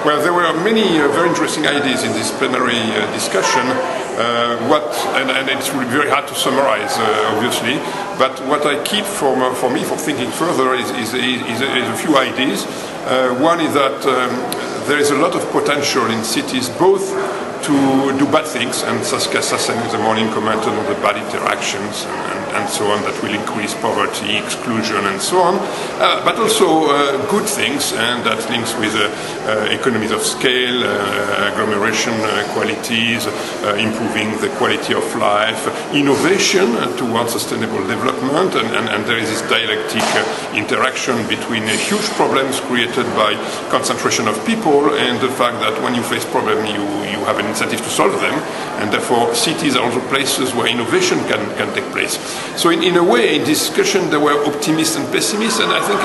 Well, there were many very interesting ideas in this plenary discussion. And it's really very hard to summarize, obviously. But what I keep for me for thinking further is a few ideas. One is that there is a lot of potential in cities, both to do bad things, and Saskia Sassen in the morning commented on the bad interactions and so on that will increase poverty, exclusion, and so on, but also good things, and that links with economies of scale, agglomeration qualities, improving the quality of life, innovation towards sustainable development, and there is this dialectic interaction between huge problems created by concentration of people and the fact that when you face problems you have an incentive to solve them, and therefore cities are also places where innovation can take place. So in a way, in discussion there were optimists and pessimists, and I think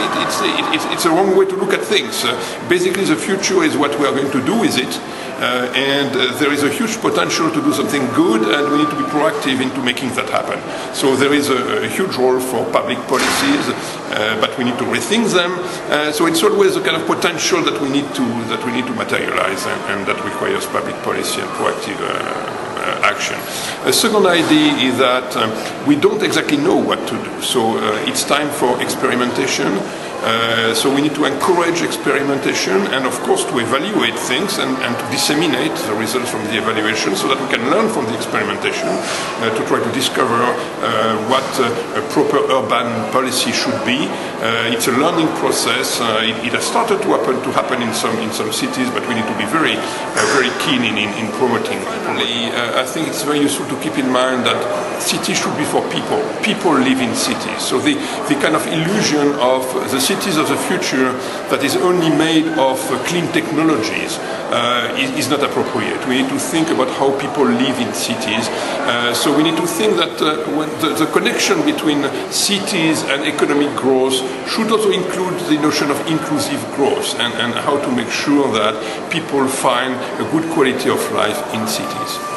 it's a wrong way to look at things. Basically the future is what we are going to do with it, and there is a huge potential to do something good, and we need to be proactive into making that happen. So there is a huge role for public policies, but we need to rethink them. So it's always a kind of potential that we need to materialize, and that requires public policy and proactive action. A second idea is that we don't exactly know what to do. So it's time for experimentation. So we need to encourage experimentation and, of course, to evaluate things and to disseminate the results from the evaluation so that we can learn from the experimentation to try to discover what a proper urban policy should be. It's a learning process. It has started to happen in some cities, but we need to be very keen in promoting it. I think it's very useful to keep in mind that cities should be for people. People live in cities. So the kind of illusion of the cities of the future that is only made of clean technologies is not appropriate. We need to think about how people live in cities. So we need to think that when the connection between cities and economic growth should also include the notion of inclusive growth, and how to make sure that people find a good quality of life in cities.